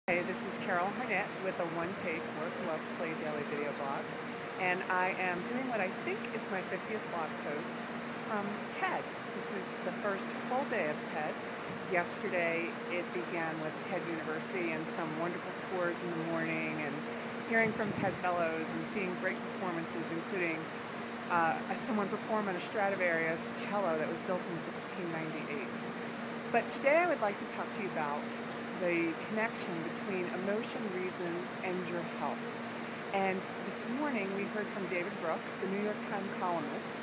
Hey, this is Harnett with a one-take Work.Love.Play.Daily video blog, and I am doing what I think is my 50th blog post from TED. This is the first full day of TED. Yesterday it began with TED University and some wonderful tours in the morning and hearing from TED Fellows and seeing great performances, including someone perform on a Stradivarius cello that was built in 1698. But today I would like to talk to you about the connection between emotion, reason, and your health. And this morning we heard from David Brooks, the New York Times columnist,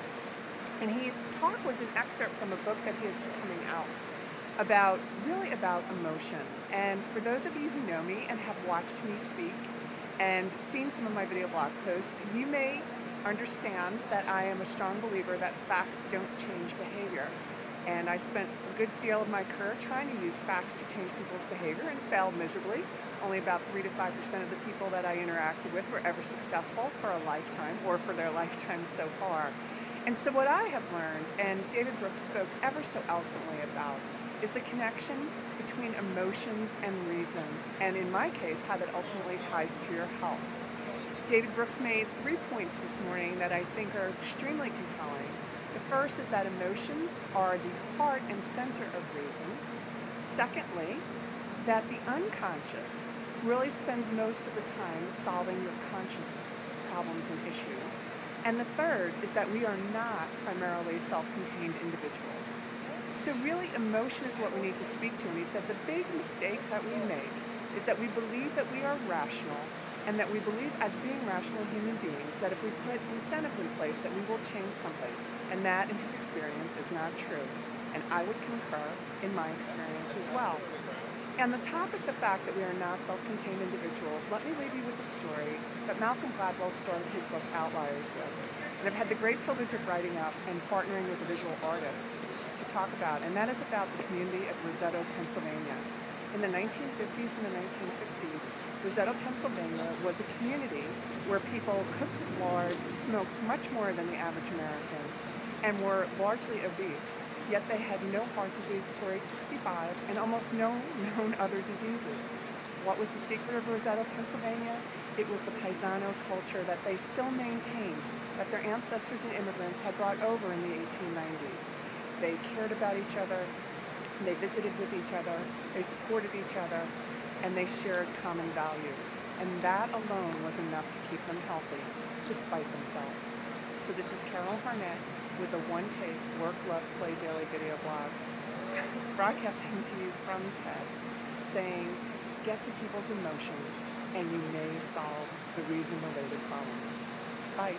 and his talk was an excerpt from a book that he is coming out about emotion. And for those of you who know me and have watched me speak and seen some of my video blog posts, you may understand that I am a strong believer that facts don't change behavior. And I spent a good deal of my career trying to use facts to change people's behavior and failed miserably. Only about 3 to 5% of the people that I interacted with were ever successful for a lifetime or for their lifetime so far. And so what I have learned, and David Brooks spoke ever so eloquently about, is the connection between emotions and reason, and in my case, how that ultimately ties to your health. David Brooks made 3 points this morning that I think are extremely compelling. The first is that emotions are the heart and center of reason. Secondly, that the unconscious really spends most of the time solving your conscious problems and issues. And the third is that we are not primarily self-contained individuals. So really, emotion is what we need to speak to. And he said the big mistake that we make is that we believe that we are rational, and that we believe as being rational human beings that if we put incentives in place that we will change something. And that, in his experience, is not true. And I would concur in my experience as well. And the topic, the fact that we are not self-contained individuals, let me leave you with a story that Malcolm Gladwell started his book Outliers with. And I've had the great privilege of writing up and partnering with a visual artist to talk about, and that is about the community of Roseto, Pennsylvania. In the 1950s and the 1960s, Roseto, Pennsylvania was a community where people cooked with lard, smoked much more than the average American, and were largely obese, yet they had no heart disease before age 65 and almost no known other diseases. What was the secret of Roseto, Pennsylvania? It was the paisano culture that they still maintained, that their ancestors and immigrants had brought over in the 1890s. They cared about each other, they visited with each other, they supported each other, and they shared common values. And that alone was enough to keep them healthy, despite themselves. So this is Harnett with a one-take Work.Love.Play.Daily video blog, broadcasting to you from TED, saying, get to people's emotions, and you may solve the reason-related problems. Bye.